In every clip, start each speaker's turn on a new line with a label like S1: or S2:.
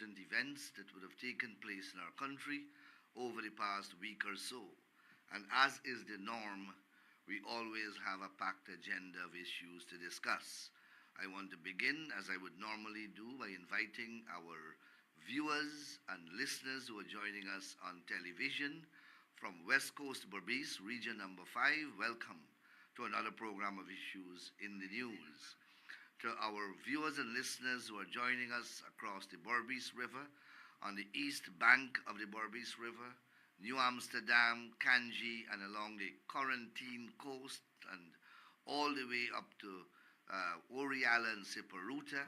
S1: important events that would have taken place in our country over the past week or so. And as is the norm, we always have a packed agenda of issues to discuss. I want to begin, as I would normally do, by inviting our viewers and listeners who are joining us on television from West Coast Berbice, Region Number 5. Welcome to another program of Issues in the News. To our viewers and listeners who are joining us across the Berbice River, on the east bank of the Berbice River, New Amsterdam, Kanji, and along the Quarantine Coast, and all the way up to Oriala and Siparuta.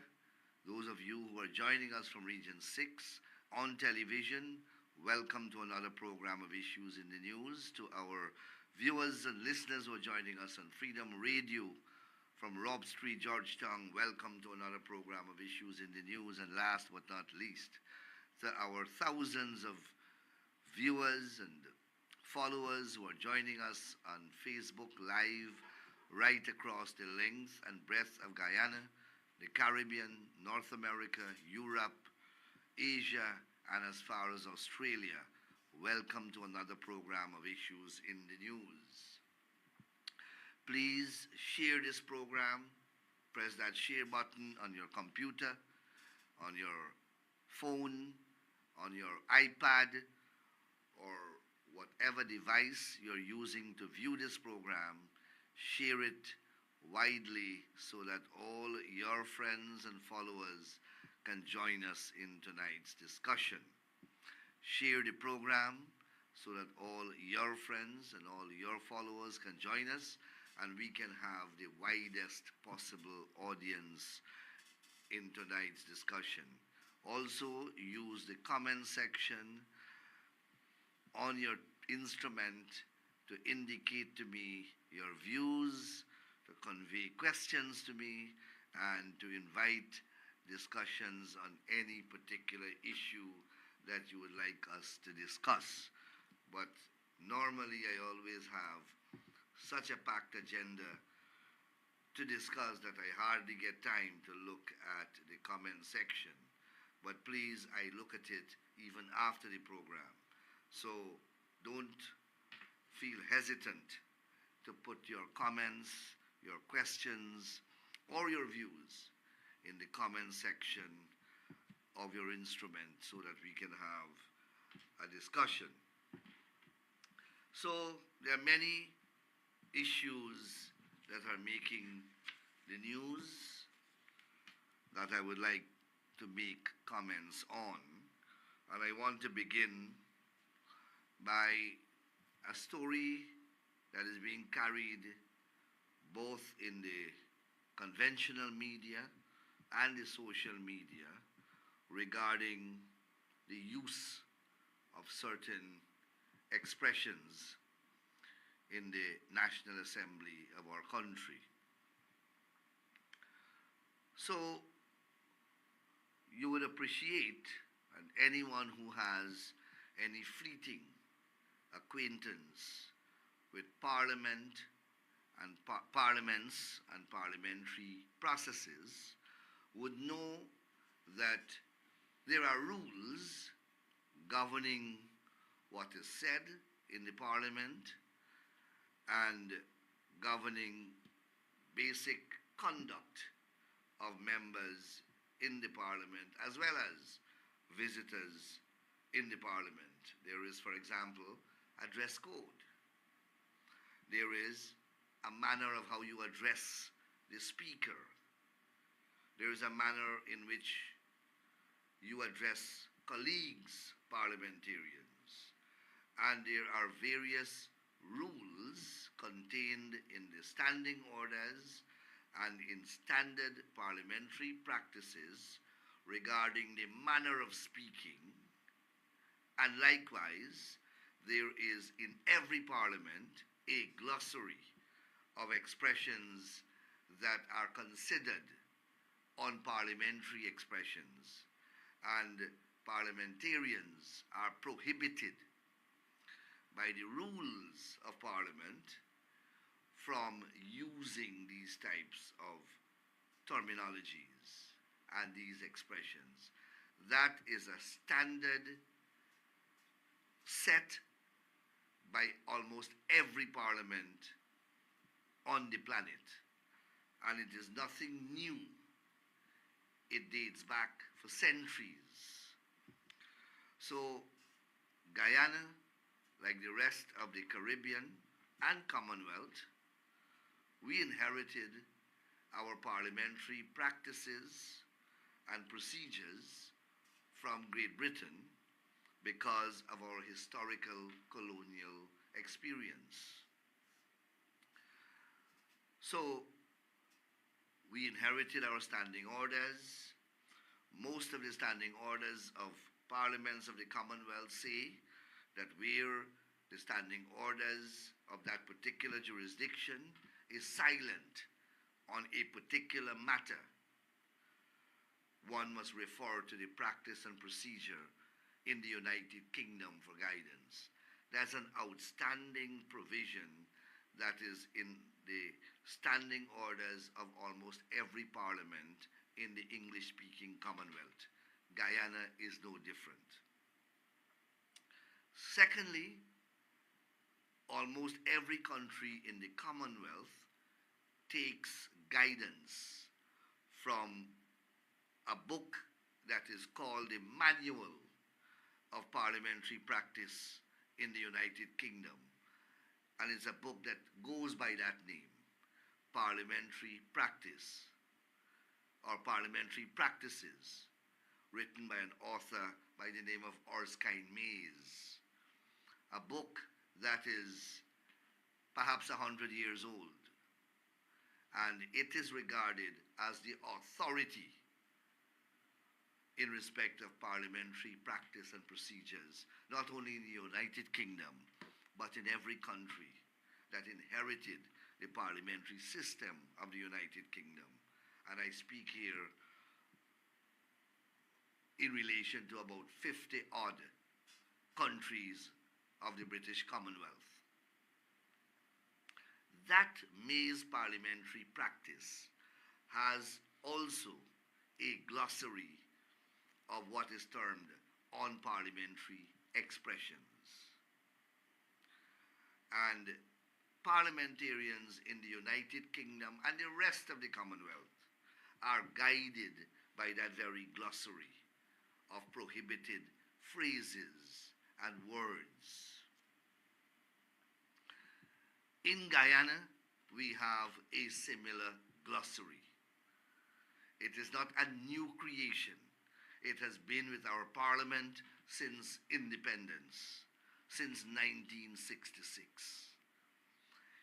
S1: Those of you who are joining us from Region 6 on television, welcome to another program of Issues in the News. To our viewers and listeners who are joining us on Freedom Radio from Robb Street, Georgetown, welcome to another program of Issues in the News. And last but not least, to our thousands of viewers and followers who are joining us on Facebook Live right across the length and breadth of Guyana, the Caribbean, North America, Europe, Asia, and as far as Australia. Welcome to another program of Issues in the News. Please share this program. Press that share button on your computer, on your phone, on your iPad, or whatever device you're using to view this program. Share it widely so that all your friends and followers can join us in tonight's discussion. Share the program so that all your friends and all your followers can join us, and we can have the widest possible audience in tonight's discussion. Also, use the comment section on your instrument to indicate to me your views, to convey questions to me, and to invite discussions on any particular issue that you would like us to discuss. But normally I always have such a packed agenda to discuss that I hardly get time to look at the comment section. But please, I look at it even after the program. So don't feel hesitant to put your comments, your questions, or your views in the comment section of your instrument so that we can have a discussion. So there are many issues that are making the news that I would like to make comments on. And I want to begin by a story that is being carried both in the conventional media and the social media regarding the use of certain expressions in the National Assembly of our country. So you would appreciate, and anyone who has any fleeting acquaintance with Parliament and parliaments and parliamentary processes would know that there are rules governing what is said in the Parliament and governing basic conduct of members in the Parliament as well as visitors in the Parliament. There is, for example, a dress code. There is a manner of how you address the Speaker. There is a manner in which you address colleagues, parliamentarians. And there are various rules contained in the standing orders and in standard parliamentary practices regarding the manner of speaking. And likewise, there is in every parliament a glossary of expressions that are considered unparliamentary expressions, and parliamentarians are prohibited by the rules of Parliament from using these types of terminologies and these expressions. That is a standard set by almost every parliament on the planet. And it is nothing new. It dates back for centuries. So Guyana, like the rest of the Caribbean and Commonwealth, we inherited our parliamentary practices and procedures from Great Britain because of our historical colonial experience. So we inherited our standing orders. Most of the standing orders of parliaments of the Commonwealth say that where the standing orders of that particular jurisdiction is silent on a particular matter, one must refer to the practice and procedure in the United Kingdom for guidance. That's an outstanding provision that is in the standing orders of almost every parliament in the English-speaking Commonwealth. Guyana is no different. Secondly, almost every country in the Commonwealth takes guidance from a book that is called the Manual of Parliamentary Practice in the United Kingdom. And it's a book that goes by that name, Parliamentary Practice or Parliamentary Practices, written by an author by the name of Erskine Mays. A book that is perhaps 100 years old. And it is regarded as the authority in respect of parliamentary practice and procedures, not only in the United Kingdom, but in every country that inherited the parliamentary system of the United Kingdom. And I speak here in relation to about 50-odd countries of the British Commonwealth. That Mays parliamentary practice has also a glossary of what is termed unparliamentary expressions. And parliamentarians in the United Kingdom and the rest of the Commonwealth are guided by that very glossary of prohibited phrases and words. In Guyana, we have a similar glossary. It is not a new creation. It has been with our parliament since independence, since 1966.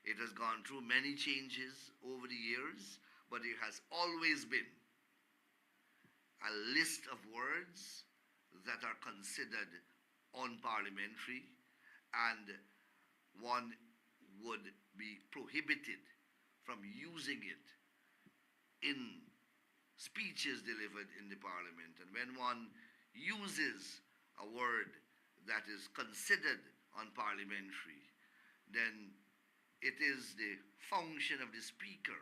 S1: It has gone through many changes over the years, but it has always been a list of words that are considered unparliamentary, and one would be prohibited from using it in speeches delivered in the parliament. And when one uses a word that is considered unparliamentary, then it is the function of the speaker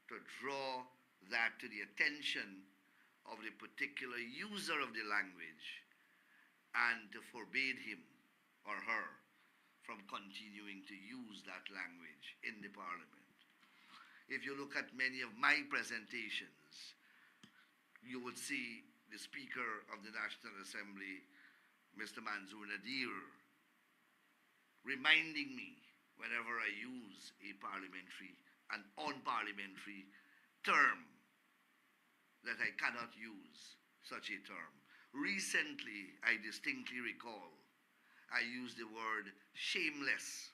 S1: to draw that to the attention of the particular user of the language and to forbid him or her from continuing to use that language in the parliament. If you look at many of my presentations, you would see the Speaker of the National Assembly, Mr. Manzoor Nadir, reminding me whenever I use a parliamentary and unparliamentary term that I cannot use such a term. Recently, I distinctly recall I used the word shameless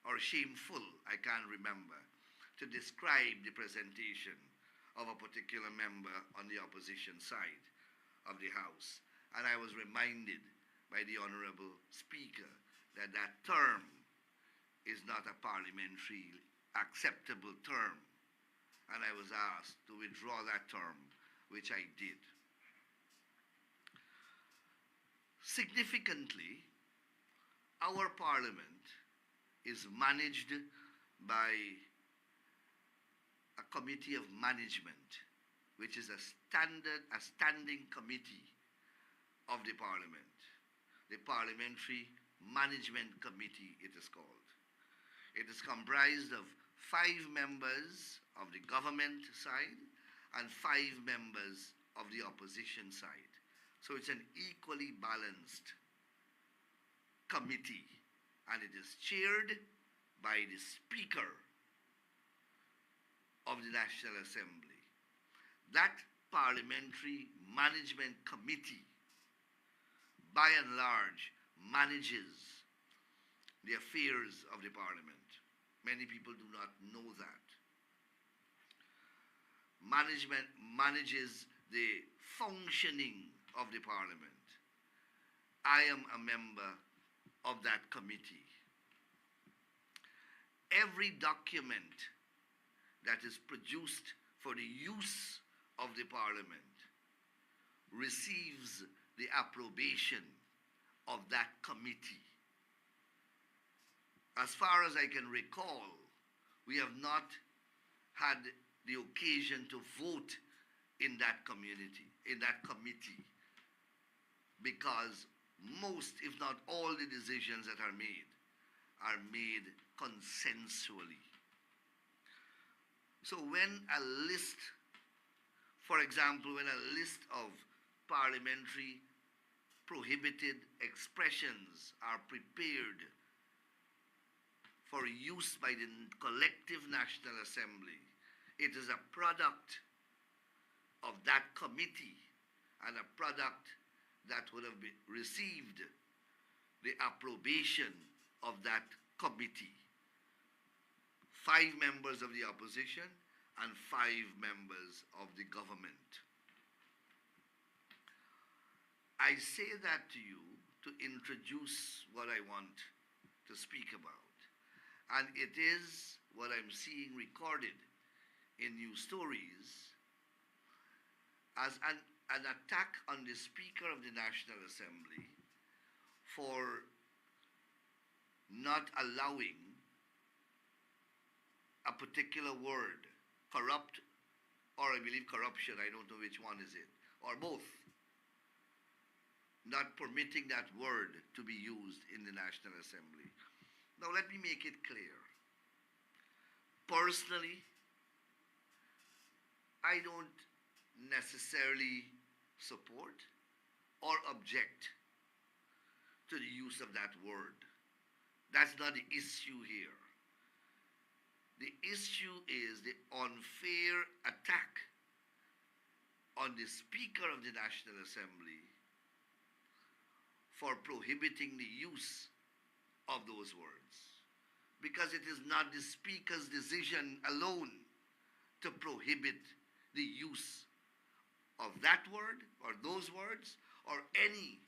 S1: or shameful, I can't remember, to describe the presentation of a particular member on the opposition side of the House. And I was reminded by the Honorable Speaker that that term is not a parliamentary acceptable term. And I was asked to withdraw that term, which I did. Significantly, our parliament is managed by a committee of management which is a standing committee of the Parliament. The Parliamentary Management Committee, it is called. It is comprised of 5 members of the government side and 5 members of the opposition side. So it's an equally balanced committee, and it is chaired by the Speaker of the National Assembly. That Parliamentary Management Committee, by and large, manages the affairs of the Parliament. Many people do not know that. Management manages the functioning of the Parliament. I am a member of that committee. Every document that is produced for the use of the Parliament receives the approbation of that committee. As far as I can recall, we have not had the occasion to vote in that committee, because most, if not all, the decisions that are made consensually. So when a list, for example, when a list of parliamentary prohibited expressions are prepared for use by the collective National Assembly, it is a product of that committee and a product that would have received the approbation of that committee. 5 members of the opposition and 5 members of the government. I say that to you to introduce what I want to speak about. And it is what I'm seeing recorded in news stories as an attack on the Speaker of the National Assembly for not allowing a particular word, corrupt, or I believe corruption, I don't know which one is it, or both, not permitting that word to be used in the National Assembly. Now let me make it clear. Personally, I don't necessarily support or object to the use of that word. That's not the issue here. The issue is the unfair attack on the Speaker of the National Assembly for prohibiting the use of those words. Because it is not the Speaker's decision alone to prohibit the use of that word or those words or any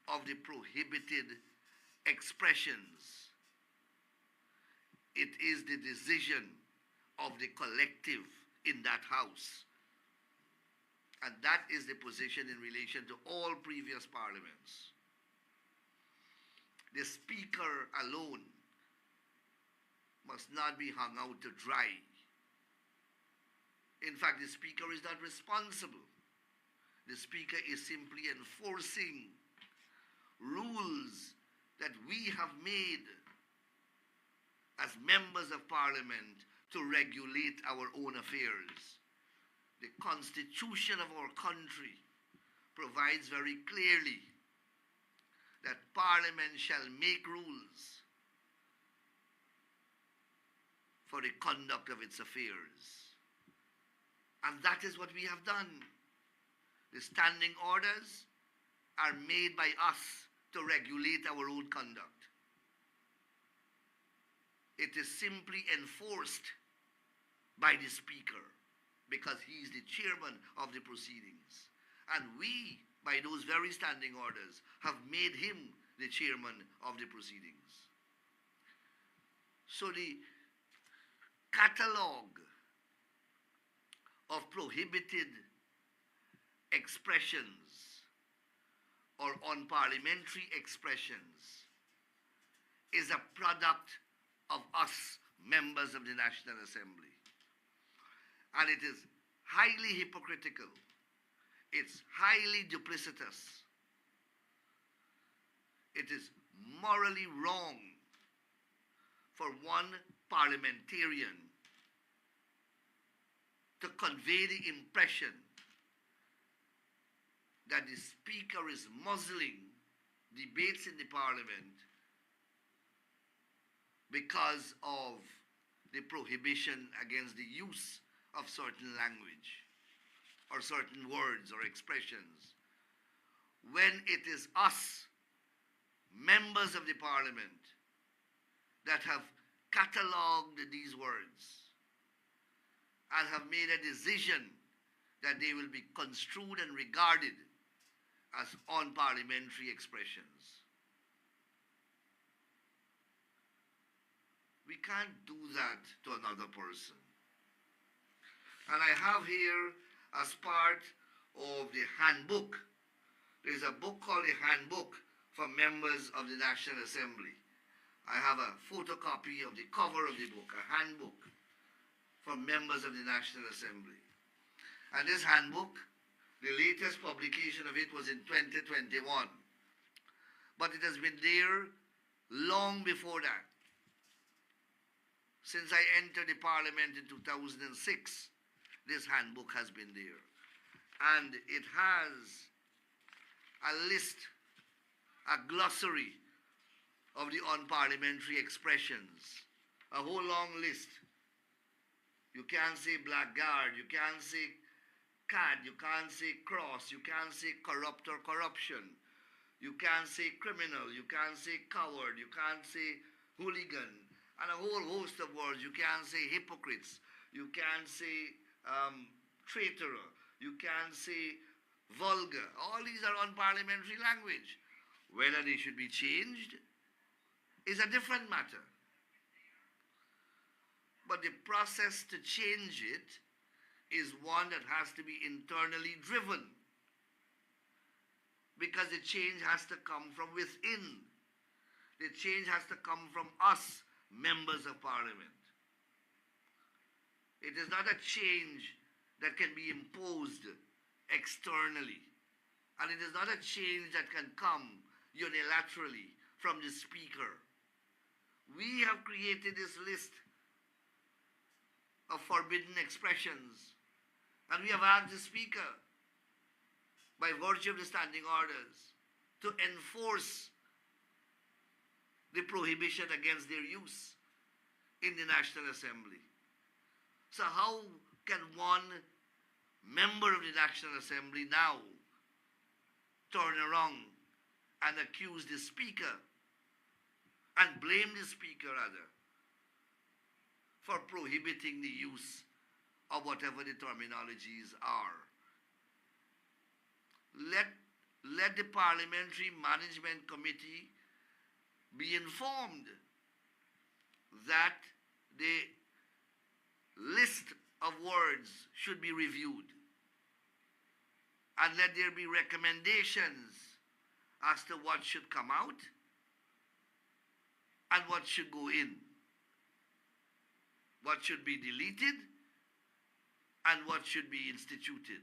S1: of the prohibited expressions. It is the decision of the collective in that house. And that is the position in relation to all previous parliaments. The Speaker alone must not be hung out to dry. In fact, the Speaker is not responsible. The Speaker is simply enforcing rules that we have made as members of Parliament to regulate our own affairs. The Constitution of our country provides very clearly that Parliament shall make rules for the conduct of its affairs. And that is what we have done. The standing orders are made by us to regulate our own conduct. It is simply enforced by the Speaker because he is the chairman of the proceedings. And we, by those very standing orders, have made him the chairman of the proceedings. So the catalogue of prohibited expressions or unparliamentary expressions is a product of us, members of the National Assembly. And it is highly hypocritical. It's highly duplicitous. It is morally wrong for one parliamentarian to convey the impression that the Speaker is muzzling debates in the Parliament because of the prohibition against the use of certain language or certain words or expressions, when it is us, members of the Parliament, that have catalogued these words and have made a decision that they will be construed and regarded as unparliamentary expressions. We can't do that to another person. And I have here, as part of the handbook, there's a book called the Handbook for Members of the National Assembly. I have a photocopy of the cover of the book, a handbook for members of the National Assembly. And this handbook, the latest publication of it was in 2021. But it has been there long before that. Since I entered the Parliament in 2006, this handbook has been there. And it has a list, a glossary of the unparliamentary expressions, a whole long list. You can't say blackguard, you can't say cad, you can't say cross, you can't say corrupt or corruption, you can't say criminal, you can't say coward, you can't say hooligan, and a whole host of words. You can't say hypocrites, you can't say traitor, you can't say vulgar. All these are unparliamentary language. Whether they should be changed is a different matter. But the process to change it is one that has to be internally driven, because the change has to come from within. The change has to come from us, members of Parliament. It is not a change that can be imposed externally. And it is not a change that can come unilaterally from the Speaker. We have created this list of forbidden expressions, and we have asked the Speaker, by virtue of the standing orders, to enforce the prohibition against their use in the National Assembly. So how can one member of the National Assembly now turn around and accuse the Speaker and blame the Speaker, rather, for prohibiting the use of whatever the terminologies are? Let the Parliamentary Management Committee be informed that the list of words should be reviewed, and let there be recommendations as to what should come out and what should go in, what should be deleted and what should be instituted.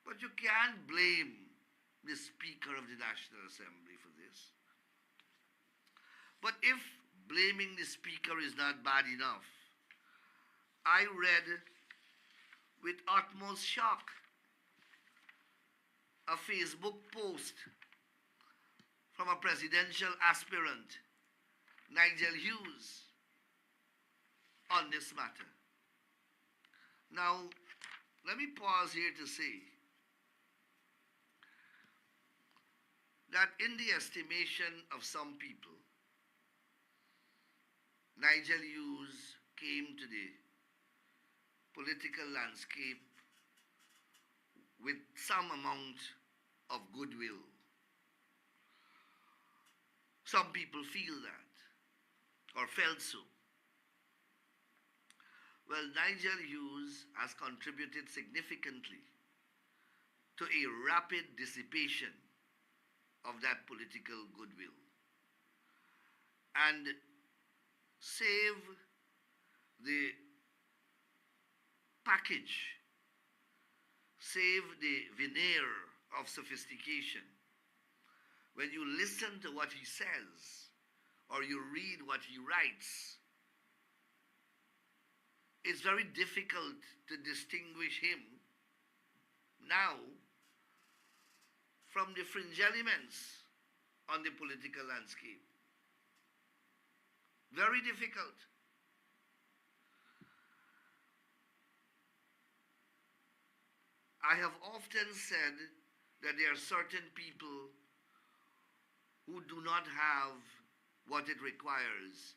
S1: But you can't blame the Speaker of the National Assembly for this. But if blaming the Speaker is not bad enough, I read with utmost shock a Facebook post from a presidential aspirant, Nigel Hughes, on this matter. Now, let me pause here to say that in the estimation of some people, Nigel Hughes came to the political landscape with some amount of goodwill. Some people feel that, or felt so. Well, Nigel Hughes has contributed significantly to a rapid dissipation of that political goodwill. And save the package, save the veneer of sophistication. When you listen to what he says or you read what he writes, it's very difficult to distinguish him now from the fringe elements on the political landscape. Very difficult. I have often said that there are certain people who do not have what it requires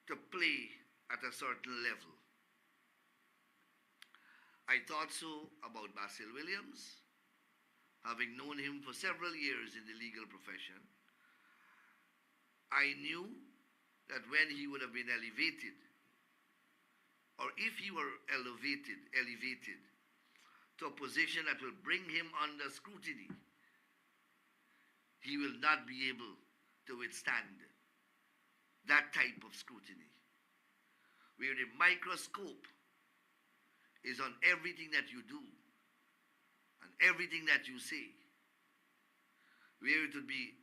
S1: to play at a certain level. I thought so about Basil Williams, having known him for several years in the legal profession. I knew that when he would have been elevated, or if he were elevated to a position that will bring him under scrutiny, he will not be able to withstand that type of scrutiny, where the microscope is on everything that you do and everything that you say, where it would be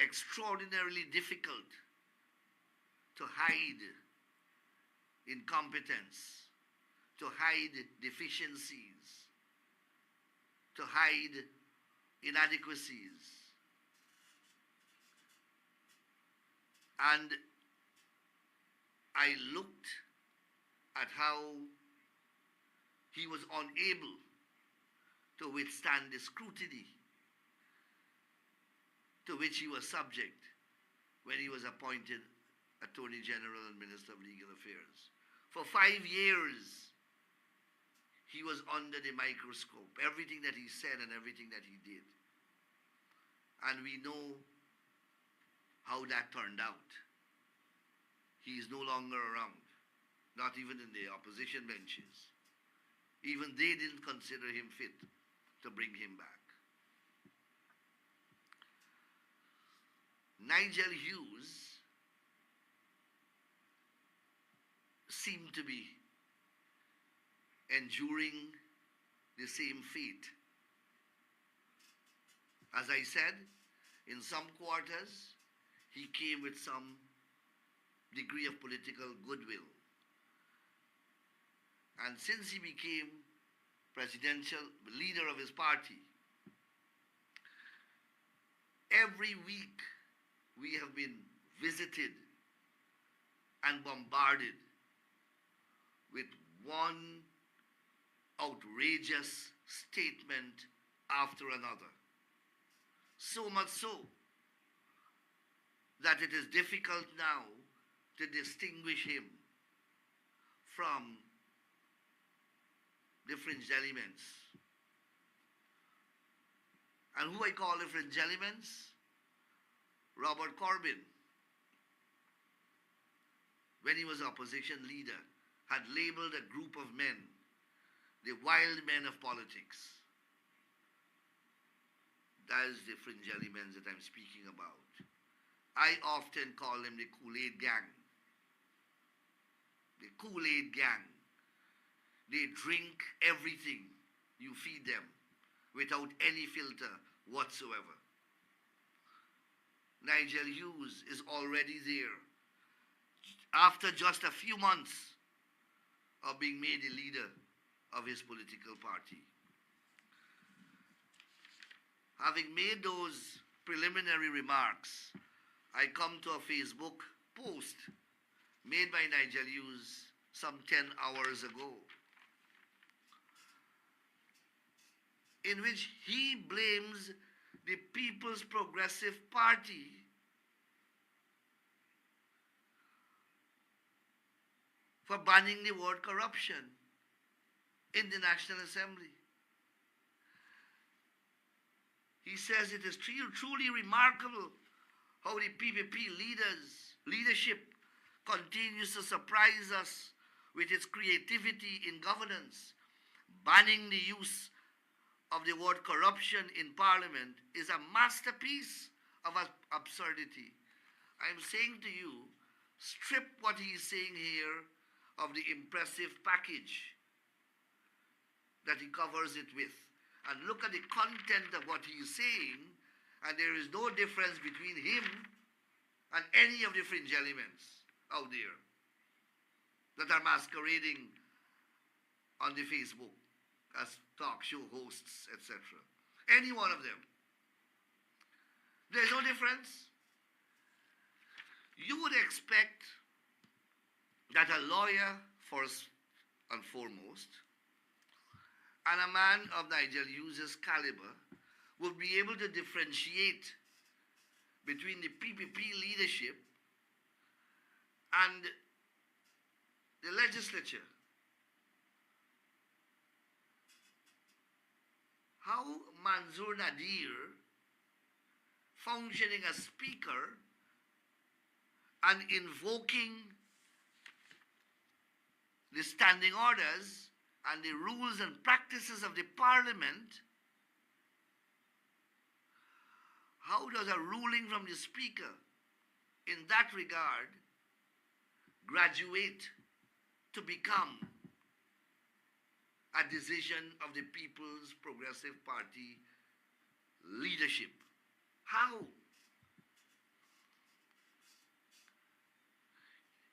S1: extraordinarily difficult to hide incompetence, to hide deficiencies, to hide inadequacies. And I looked at how he was unable to withstand the scrutiny to which he was subject when he was appointed Attorney General and Minister of Legal Affairs. For 5 years, he was under the microscope, everything that he said and everything that he did. And we know how that turned out. He is no longer around, not even in the opposition benches. Even they didn't consider him fit to bring him back. Nigel Hughes seemed to be enduring the same fate. As I said, in some quarters, he came with some degree of political goodwill. And since he became presidential leader of his party, every week we have been visited and bombarded with one outrageous statement after another. So much so that it is difficult now to distinguish him from the fringe elements. And who I call the fringe elements? Robert Corbyn, when he was opposition leader, had labeled a group of men the wild men of politics. That is the fringe elements that I'm speaking about. I often call them the Kool-Aid gang. The Kool-Aid gang. They drink everything you feed them without any filter whatsoever. Nigel Hughes is already there after just a few months of being made the leader of his political party. Having made those preliminary remarks, I come to a Facebook post made by Nigel Hughes some 10 hours ago, in which he blames the People's Progressive Party for banning the word corruption in the National Assembly. He says it is truly remarkable how the PPP leadership continues to surprise us with its creativity in governance. Banning the use of the word corruption in Parliament is a masterpiece of absurdity. I'm saying to you, strip what he is saying here of the impressive package that he covers it with. And look at the content of what he is saying, and there is no difference between him and any of the fringe elements out there that are masquerading on the Facebook as talk show hosts, etc. Any one of them. There's no difference. You would expect that a lawyer, first and foremost, and a man of Nigel Hughes' caliber will be able to differentiate between the PPP leadership and the legislature. How Manzoor Nadir, functioning as speaker and invoking the standing orders and the rules and practices of the parliament, how does a ruling from the speaker in that regard graduate to become a decision of the People's Progressive Party leadership? How?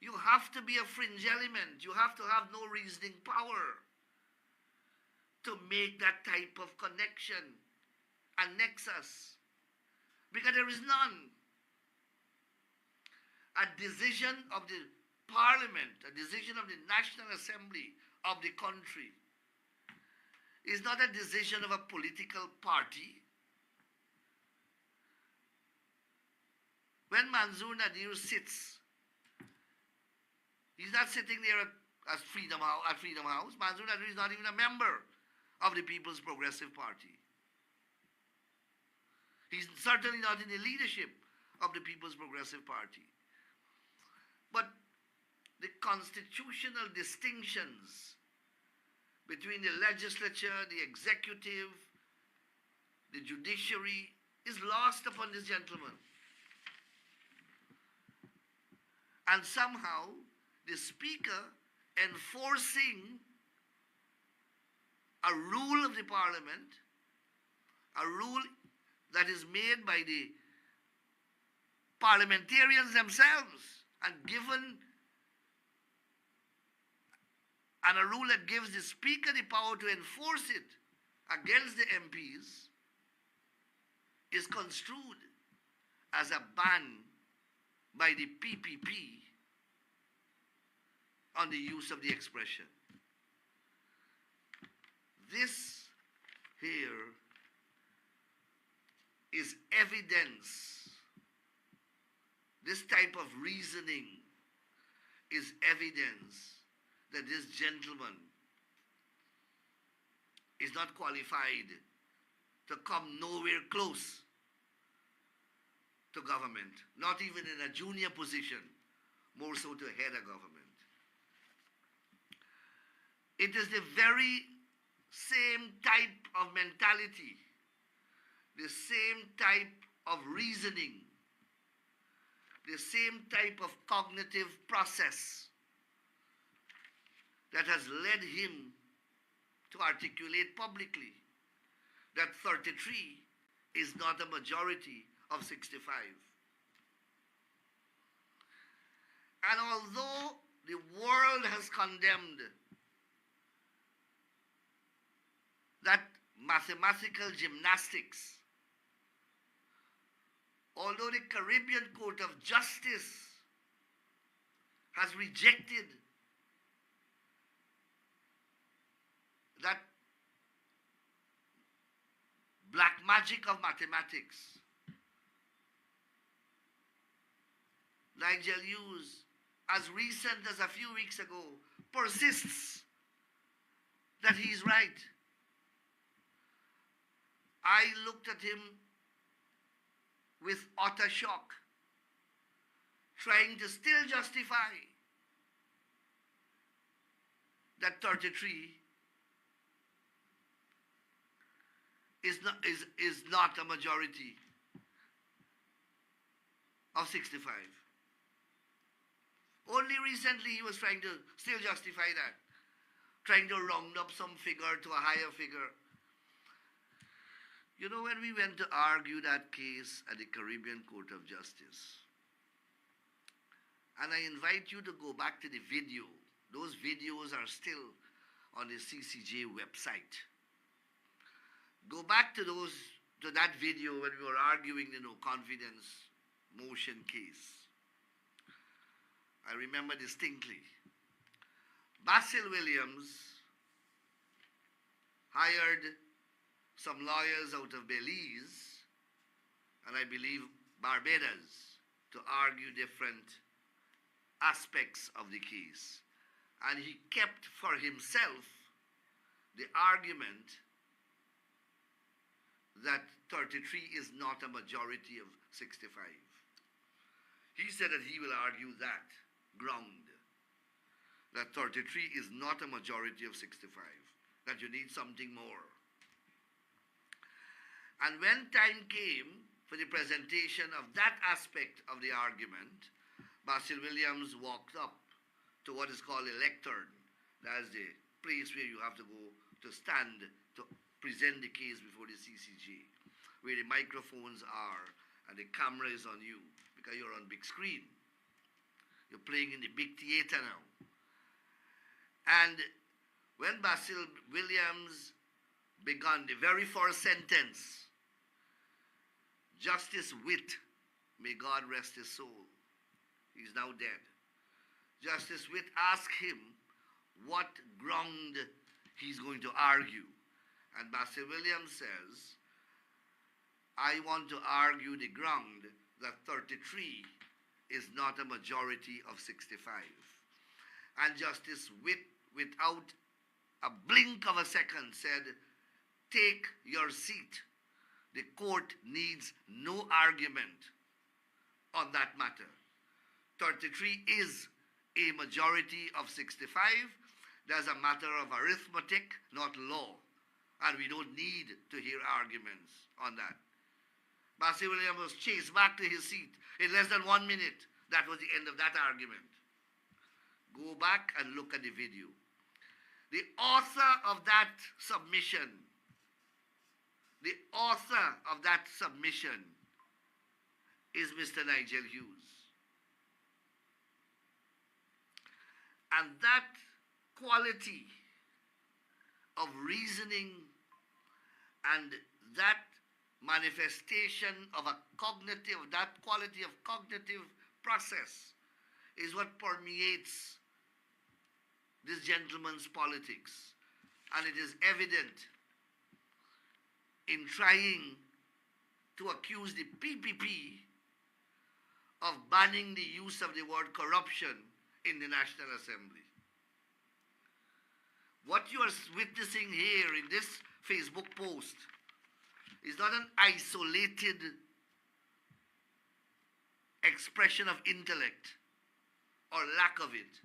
S1: You have to be a fringe element. You have to have no reasoning power to make that type of connection and nexus, because there is none. A decision of the parliament, a decision of the National Assembly of the country is not a decision of a political party. When Manzoor Nadir sits, he's not sitting there at Freedom House. Manzoor Nadir is not even a member of the People's Progressive Party. He's certainly not in the leadership of the People's Progressive Party. But the constitutional distinctions between the legislature, the executive, the judiciary is lost upon this gentleman. And somehow the speaker enforcing a rule of the parliament, a rule that is made by the parliamentarians themselves and given, and a rule that gives the speaker the power to enforce it against the MPs, is construed as a ban by the PPP on the use of the expression. This here is evidence. This type of reasoning is evidence that this gentleman is not qualified to come nowhere close to government, not even in a junior position, more so to head a government. It is the very same type of mentality, the same type of reasoning, the same type of cognitive process that has led him to articulate publicly that 33 is not a majority of 65. And although the world has condemned that mathematical gymnastics, although the Caribbean Court of Justice has rejected that black magic of mathematics, Nigel Hughes, as recent as a few weeks ago, persists that he is right. I looked at him with utter shock, trying to still justify that 33 is not a majority of 65. Only recently he was trying to still justify that, trying to round up some figure to a higher figure. You know, when we went to argue that case at the Caribbean Court of Justice, and I invite you to go back to the video. Those videos are still on the CCJ website. Go back to that video when we were arguing the no confidence motion case. I remember distinctly. Basil Williams hired some lawyers out of Belize, and I believe Barbados, to argue different aspects of the case. And he kept for himself the argument that 33 is not a majority of 65. He said that he will argue that ground, that 33 is not a majority of 65, that you need something more. And when time came for the presentation of that aspect of the argument, Basil Williams walked up to what is called a lectern. That's the place where you have to go to stand to present the case before the CCJ, where the microphones are and the camera is on you because you're on big screen. You're playing in the big theater now. And when Basil Williams began the very first sentence, Justice Witt, may God rest his soul, he's now dead. Justice Witt asked him what ground he's going to argue. And Basil Williams says, I want to argue the ground that 33 is not a majority of 65. And Justice Witt, without a blink of a second, said, take your seat. The court needs no argument on that matter. 33 is a majority of 65. There's a matter of arithmetic, not law. And we don't need to hear arguments on that. Basil Williams was chased back to his seat in less than 1 minute. That was the end of that argument. Go back and look at the video. The author of that submission, is Mr. Nigel Hughes. And that quality of reasoning and that manifestation of that quality of cognitive process is what permeates this gentleman's politics. And it is evident in trying to accuse the PPP of banning the use of the word corruption in the National Assembly. What you are witnessing here in this Facebook post is not an isolated expression of intellect or lack of it.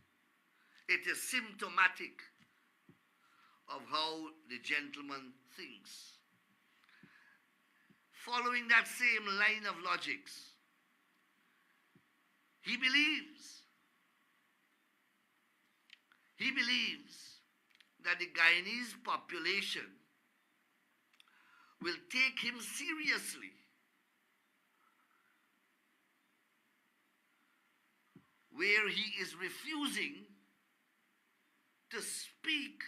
S1: It is symptomatic of how the gentleman thinks. Following that same line of logics, he believes that the Guyanese population will take him seriously where he is refusing to speak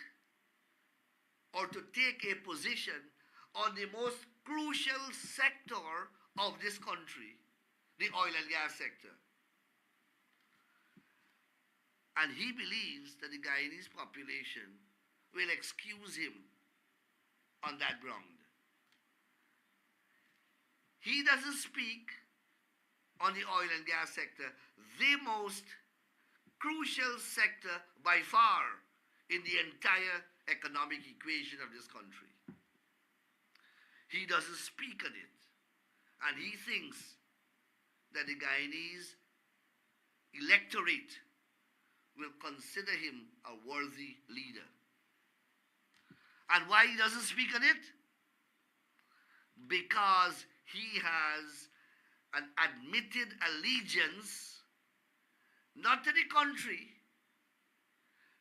S1: or to take a position on the most crucial sector of this country, the oil and gas sector. And he believes that the Guyanese population will excuse him on that ground. He doesn't speak on the oil and gas sector, the most crucial sector by far in the entire economic equation of this country. He doesn't speak on it. And he thinks that the Guyanese electorate will consider him a worthy leader. And why he doesn't speak on it? Because he has an admitted allegiance not to the country,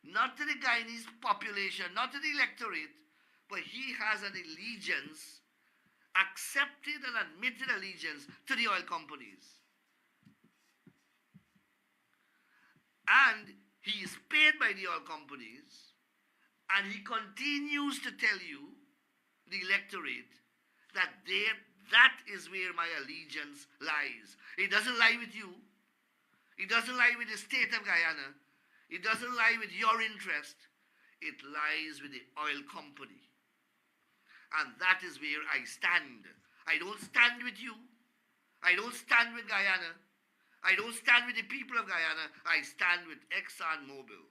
S1: not to the Guyanese population, not to the electorate, but he has an allegiance, accepted and admitted allegiance to the oil companies. And he is paid by the oil companies, and he continues to tell you, the electorate, that that is where my allegiance lies. It doesn't lie with you. It doesn't lie with the state of Guyana. It doesn't lie with your interest. It lies with the oil company. And that is where I stand. I don't stand with you. I don't stand with Guyana. I don't stand with the people of Guyana. I stand with ExxonMobil.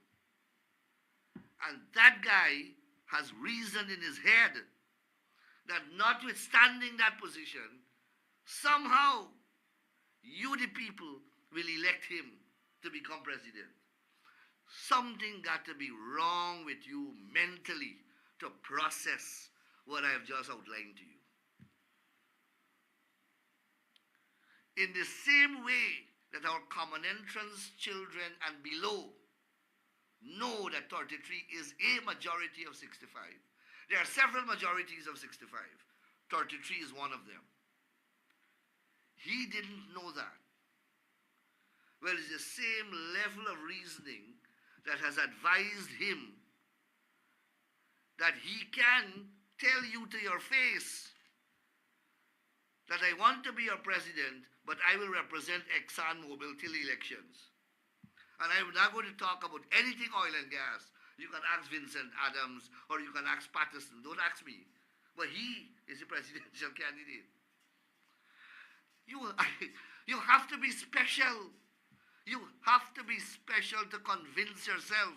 S1: And that guy has reasoned in his head that notwithstanding that position, somehow you, the people, will elect him to become president. Something got to be wrong with you mentally to process what I have just outlined to you. In the same way that our common entrance children and below know that 33 is a majority of 65. There are several majorities of 65. 33 is one of them. He didn't know that. Well, it's the same level of reasoning that has advised him that he can tell you to your face that I want to be your president, but I will represent ExxonMobil till elections. And I'm not going to talk about anything oil and gas. You can ask Vincent Adams or you can ask Patterson. Don't ask me. But he is a presidential candidate. You have to be special. You have to be special to convince yourself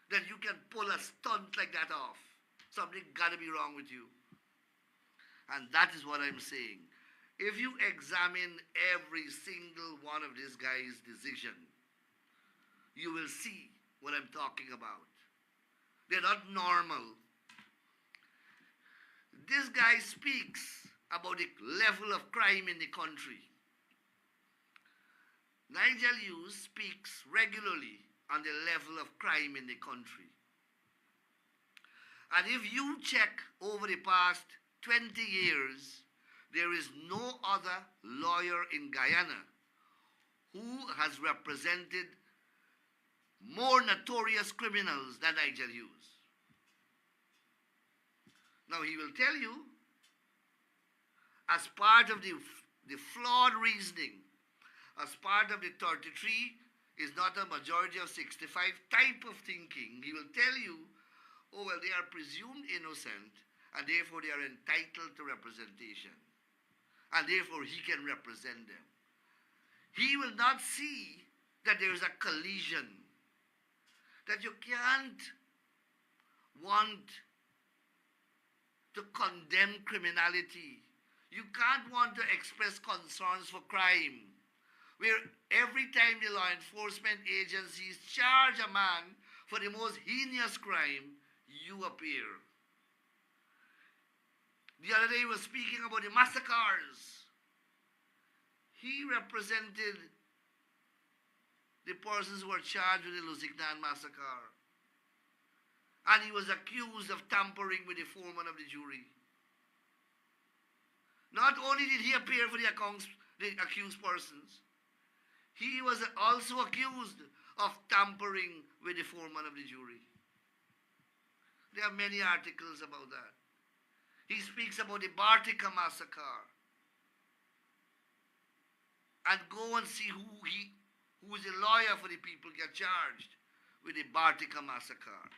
S1: that you can pull a stunt like that off. Something got to be wrong with you. And that is what I'm saying. If you examine every single one of this guy's decision, you will see what I'm talking about. They're not normal. This guy speaks about the level of crime in the country. Nigel Hughes speaks regularly on the level of crime in the country. And if you check over the past 20 years, there is no other lawyer in Guyana who has represented more notorious criminals than Nigel Hughes. Now he will tell you, as part of the flawed reasoning, as part of the 33 is not a majority of 65 type of thinking, he will tell you, oh well, they are presumed innocent and therefore they are entitled to representation. And therefore he can represent them. He will not see that there is a collision, that you can't want to condemn criminality. You can't want to express concerns for crime, where every time the law enforcement agencies charge a man for the most heinous crime, you appear. The other day he was speaking about the massacres. He represented the persons who were charged with the Lusignan massacre. And he was accused of tampering with the foreman of the jury. Not only did he appear for the accused persons, he was also accused of tampering with the foreman of the jury. There are many articles about that. He speaks about the Bartica massacre. And go and see who is a lawyer for the people get charged with the Bartica massacre.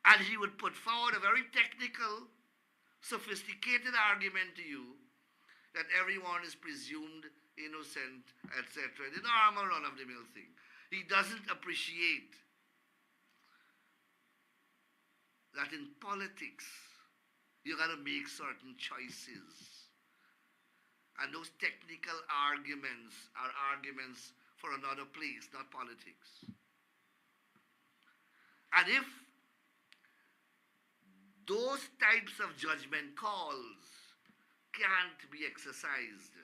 S1: And he would put forward a very technical, sophisticated argument to you that everyone is presumed innocent, etc. The normal run-of-the-mill thing. He doesn't appreciate that in politics, you got to make certain choices. And those technical arguments are arguments for another place, not politics. And if those types of judgment calls can't be exercised,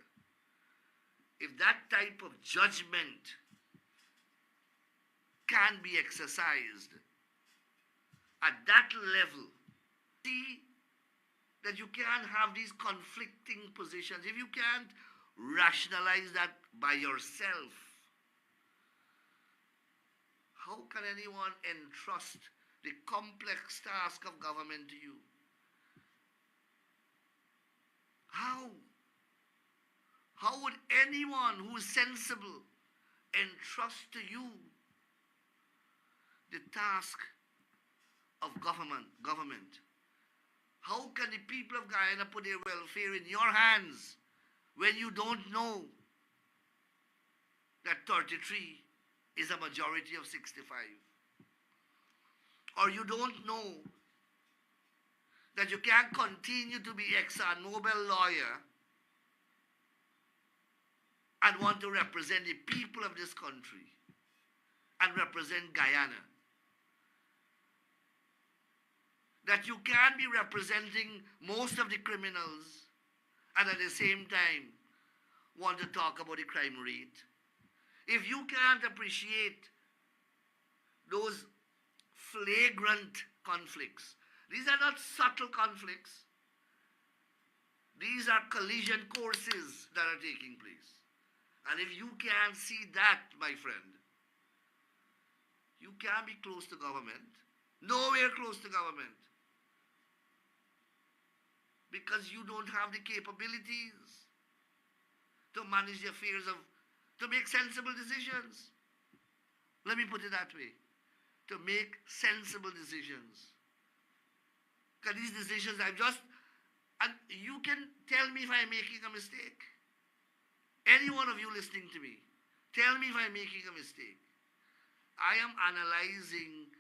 S1: if that type of judgment can be exercised at that level. See that you can't have these conflicting positions. If you can't rationalize that by yourself, how can anyone entrust the complex task of government to you? How? How would anyone who is sensible entrust to you the task of government? How can the people of Guyana put their welfare in your hands when you don't know that 33 is a majority of 65? Or you don't know that you can't continue to be ExxonMobil lawyer and want to represent the people of this country and represent Guyana. That you can be representing most of the criminals and at the same time want to talk about the crime rate. If you can't appreciate those flagrant conflicts, these are not subtle conflicts. These are collision courses that are taking place. And if you can't see that, my friend, you can't be close to government. Nowhere close to government. Because you don't have the capabilities to manage the affairs to make sensible decisions. Let me put it that way. To make sensible decisions. Because these decisions and you can tell me if I'm making a mistake. Any one of you listening to me, tell me if I'm making a mistake. I am analyzing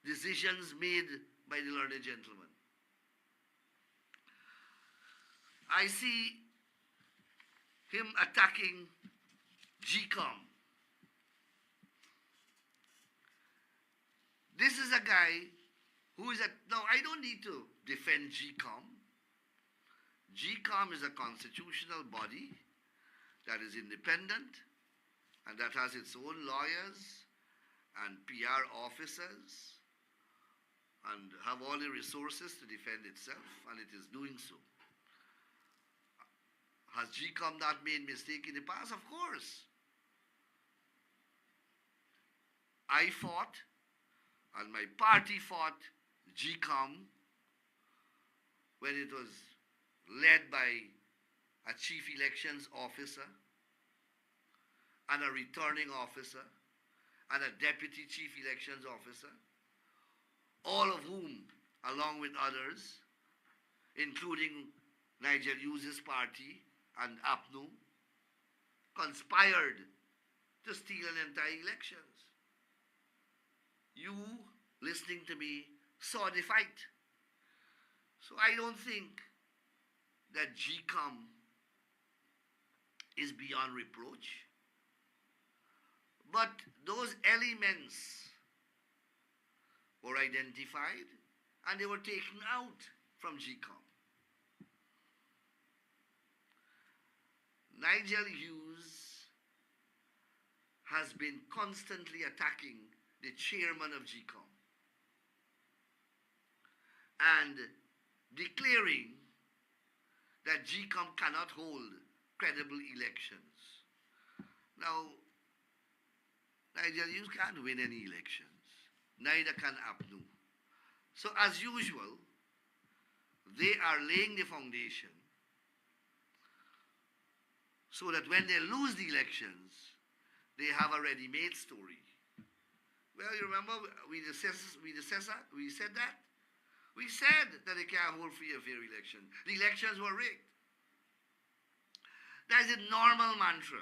S1: decisions made by the learned gentleman. I see him attacking GCOM. This is a guy who is now I don't need to defend GCOM. GCOM is a constitutional body that is independent and that has its own lawyers and PR officers and have all the resources to defend itself, and it is doing so. Has GCOM not made mistake in the past? Of course. I fought, and my party fought GCOM when it was led by a chief elections officer and a returning officer and a deputy chief elections officer, all of whom, along with others, including Nigel Hughes' party and APNU, conspired to steal an entire elections. You, listening to me, saw the fight. So I don't think that GCOM is beyond reproach. But those elements were identified and they were taken out from GCOM. Nigel Hughes has been constantly attacking the chairman of GCOM and declaring that GCOM cannot hold credible elections. Now, Nigel Hughes can't win any elections. Neither can APNU. So as usual, they are laying the foundation so that when they lose the elections, they have a ready-made story. Well, you remember we said that? We said that they can't hold free and fair election. The elections were rigged. That is a normal mantra.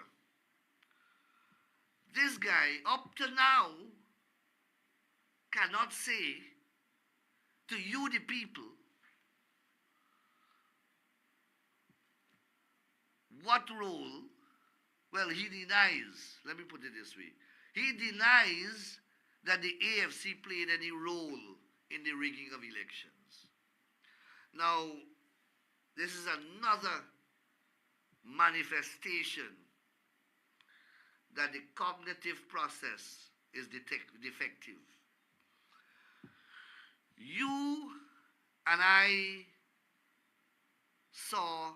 S1: This guy, up to now, cannot say to you, the people, what role, well, he denies, let me put it this way, he denies that the AFC played any role in the rigging of elections. Now, this is another manifestation that the cognitive process is defective. You and I saw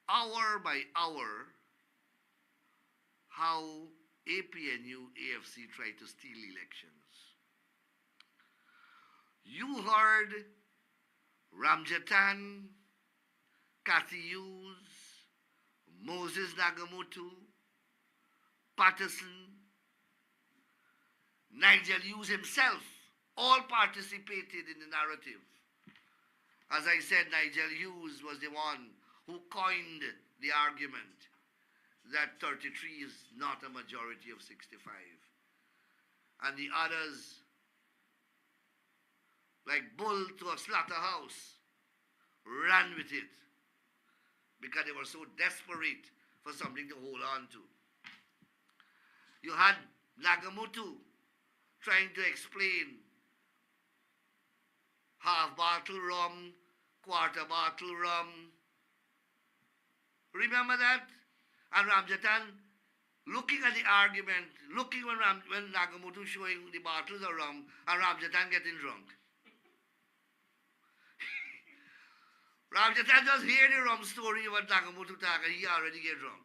S1: hour by hour how APNU, AFC tried to steal elections. You heard Ramjatan, Kathy Hughes, Moses Nagamutu, Patterson, Nigel Hughes himself, all participated in the narrative. As I said, Nigel Hughes was the one who coined the argument that 33 is not a majority of 65. And the others, like bull to a slaughterhouse, ran with it because they were so desperate for something to hold on to. You had Nagamutu trying to explain half bottle rum, quarter bottle rum. Remember that? And Ramjatan looking at the argument, looking when Nagamutu showing the bottles of rum and Ramjatan getting drunk. Ramjatan just hear the rum story about Nagamutu talk and he already get drunk.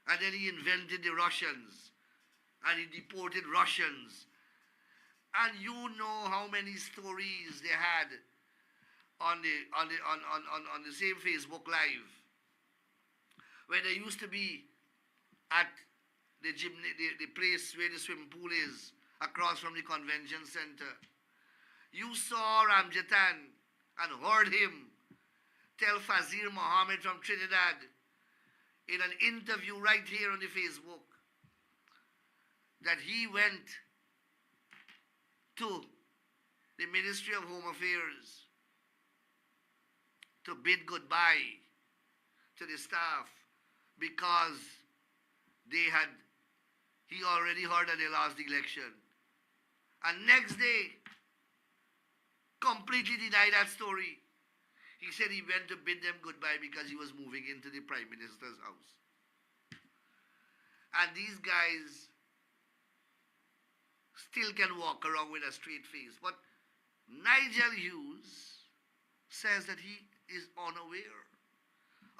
S1: And then he invented the Russians and he deported Russians. And you know how many stories they had on the same Facebook Live. Where they used to be at the place where the swimming pool is, across from the convention center. You saw Ramjatan and heard him tell Fazir Mohammed from Trinidad in an interview right here on the Facebook that he went to the Ministry of Home Affairs to bid goodbye to the staff because he already heard that they lost the election. And next day, completely denied that story. He said he went to bid them goodbye because he was moving into the Prime Minister's house. And these guys still can walk around with a straight face. But Nigel Hughes says that he is unaware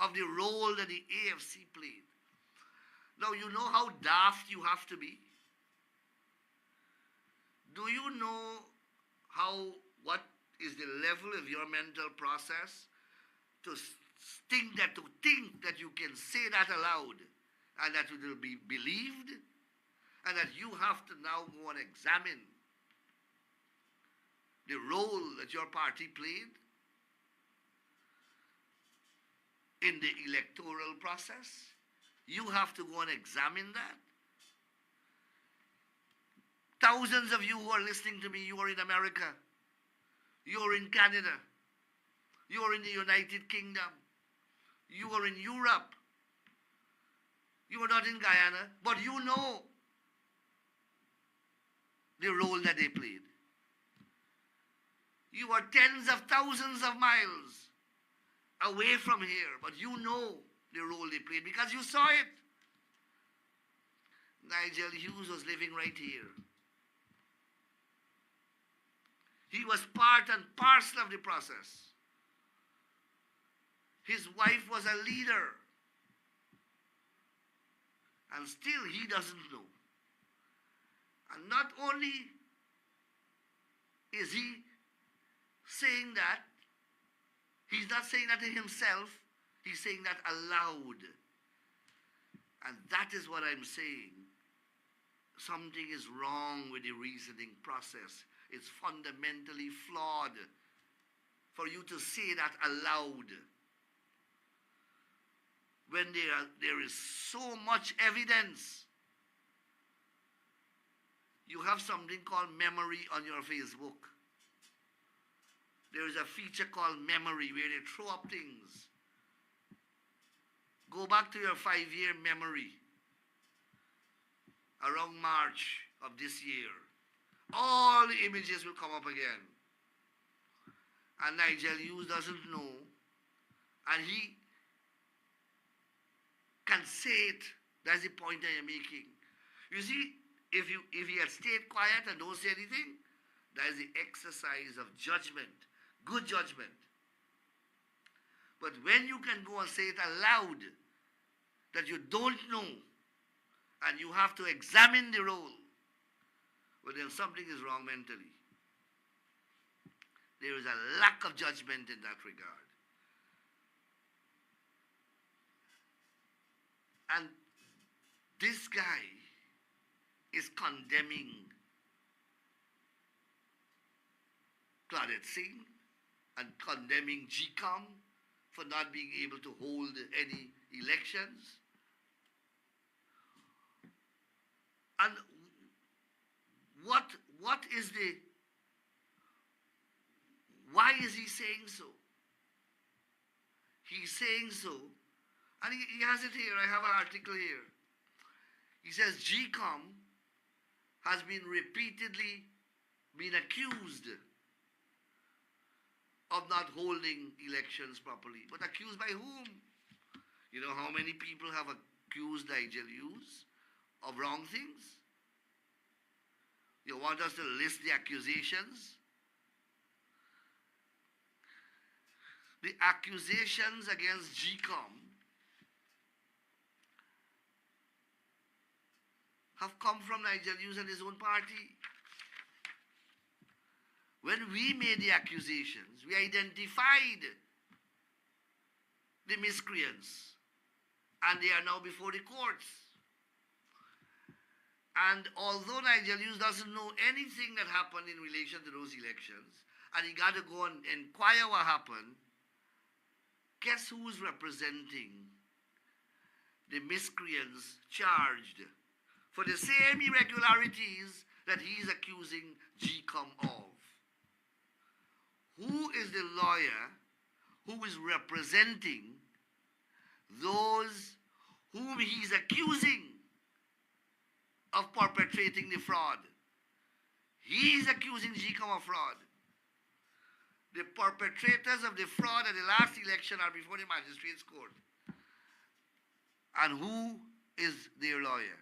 S1: of the role that the AFC played. Now, you know how daft you have to be? Do you know what is the level of your mental process to think that you can say that aloud and that it will be believed and that you have to now go and examine the role that your party played in the electoral process? You have to go and examine that. Thousands of you who are listening to me, you are in America. You are in Canada. You are in the United Kingdom. You are in Europe. You are not in Guyana, but you know the role that they played. You are tens of thousands of miles away from here, but you know the role they played because you saw it. Nigel Hughes was living right here. He was part and parcel of the process. His wife was a leader. And still he doesn't know. And not only is he saying that, he's not saying that to himself, he's saying that aloud. And that is what I'm saying. Something is wrong with the reasoning process. It's fundamentally flawed for you to say that aloud when there is so much evidence. You have something called memory on your Facebook. There is a feature called memory where they throw up things. Go back to your 5-year memory around March of this year. All the images will come up again. And Nigel Hughes doesn't know. And he can say it That's the point I am making. You see, if he had stayed quiet and don't say anything, that is the exercise of judgment, good judgment. But when you can go and say it aloud, that you don't know, and you have to examine the role, well, then something is wrong mentally. There is a lack of judgment in that regard. And this guy is condemning Claudette Singh and condemning GCOM for not being able to hold any elections. And what is the, why is he saying so? He's saying so, and he has it here. I have an article here. He says GCOM has been repeatedly been accused of not holding elections properly. But accused by whom? You know how many people have accused Nigel Hughes of wrong things? You want us to list the accusations? The accusations against GCOM have come from Nigel Hughes and his own party. When we made the accusations, we identified the miscreants, and they are now before the courts. And although Nigel Hughes doesn't know anything that happened in relation to those elections, and he got to go and inquire what happened, guess who's representing the miscreants charged for the same irregularities that he's accusing GCOM of? Who is the lawyer who is representing those whom he's accusing of perpetrating the fraud? He's accusing GCOM of fraud. The perpetrators of the fraud at the last election are before the magistrate's court. And who is their lawyer?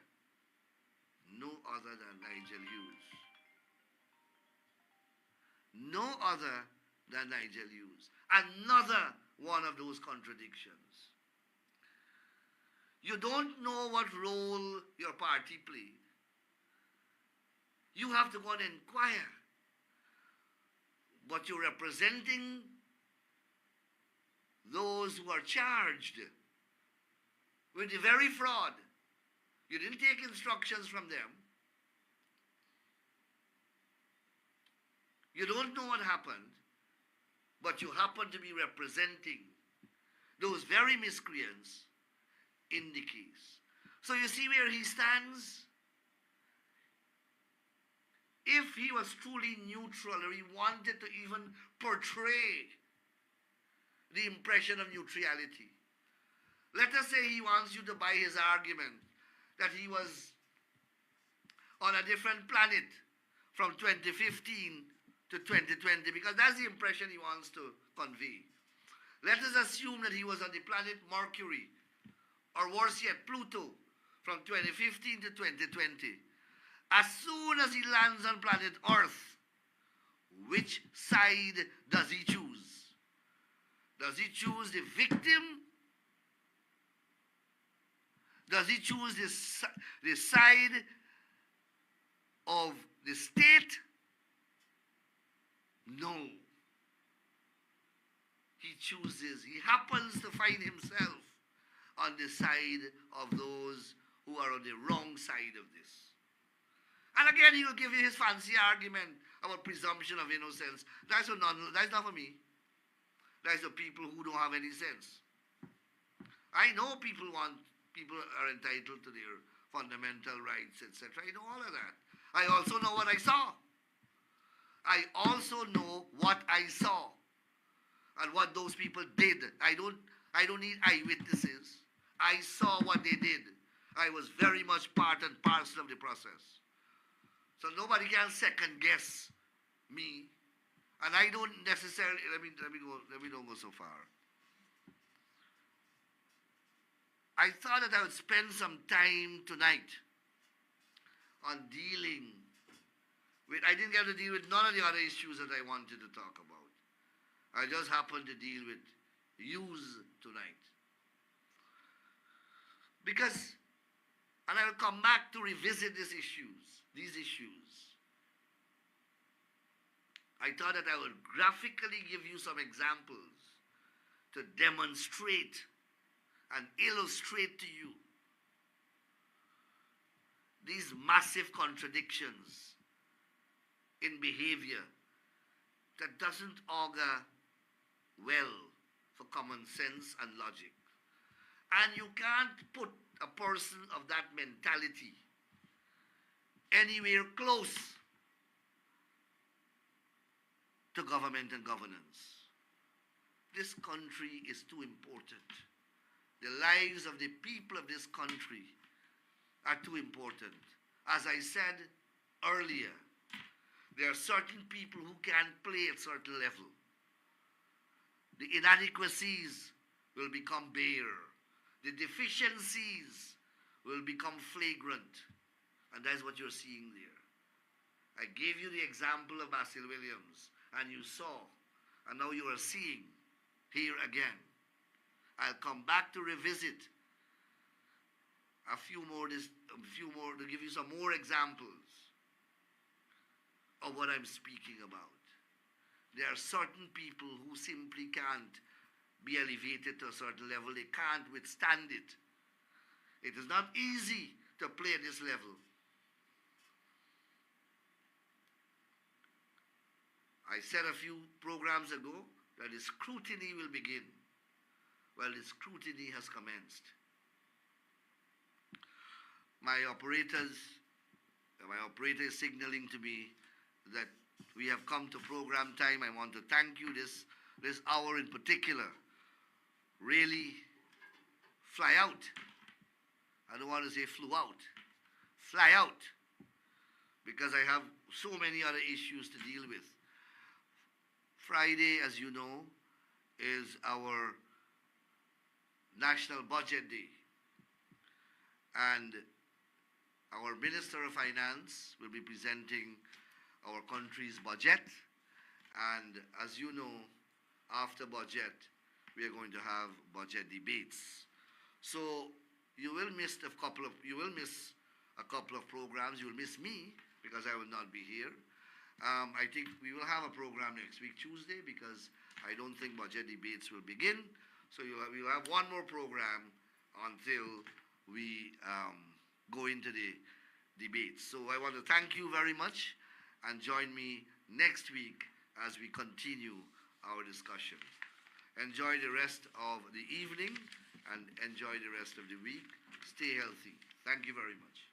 S1: No other than Nigel Hughes. No other than Nigel Hughes. Another one of those contradictions. You don't know what role your party played. You have to go and inquire. But you're representing those who are charged with the very fraud. You didn't take instructions from them. You don't know what happened, but you happen to be representing those very miscreants in the case. So you see where he stands? If he was truly neutral, or he wanted to even portray the impression of neutrality, let us say he wants you to buy his argument that he was on a different planet from 2015 to 2020, because that's the impression he wants to convey. Let us assume that he was on the planet Mercury, or worse yet, Pluto, from 2015 to 2020. As soon as he lands on planet Earth, which side does he choose? Does he choose the victim? Does he choose the side of the state? No. He happens to find himself on the side of those who are on the wrong side of this. And again, he will give you his fancy argument about presumption of innocence. That's not for me. That's for people who don't have any sense. I know people are entitled to their fundamental rights, etc. I know all of that. I also know what I saw. I also know what I saw and what those people did. I don't need eyewitnesses. I saw what they did. I was very much part and parcel of the process. So nobody can second guess me. And I don't necessarily, let me don't go so far. I thought that I would spend some time tonight on dealing with, I didn't get to deal with none of the other issues that I wanted to talk about. I just happened to deal with use tonight. Because, and I will come back to revisit these issues. I thought that I would graphically give you some examples to demonstrate and illustrate to you these massive contradictions in behavior that doesn't augur well for common sense and logic. And you can't put a person of that mentality anywhere close to government and governance. This country is too important. The lives of the people of this country are too important. As I said earlier, there are certain people who can't play at certain level. The inadequacies will become bare. The deficiencies will become flagrant. And that's what you're seeing there. I gave you the example of Basil Williams, and you saw, and now you are seeing here again. I'll come back to revisit a few more to give you some more examples of what I'm speaking about. There are certain people who simply can't be elevated to a certain level. They can't withstand it. It is not easy to play at this level. I said a few programs ago that the scrutiny will begin. Well, the scrutiny has commenced. My operator is signaling to me that we have come to program time. I want to thank you this hour in particular. Really fly out. I don't want to say flew out. Fly out. Because I have so many other issues to deal with. Friday, as you know, is our National Budget Day. And our Minister of Finance will be presenting our country's budget. And as you know, after budget, we are going to have budget debates. So you will miss a couple of programs. You will miss me because I will not be here. I think we will have a program next week, Tuesday, because I don't think budget debates will begin. So we'll have one more program until we go into the debates. So I want to thank you very much and join me next week as we continue our discussion. Enjoy the rest of the evening and enjoy the rest of the week. Stay healthy. Thank you very much.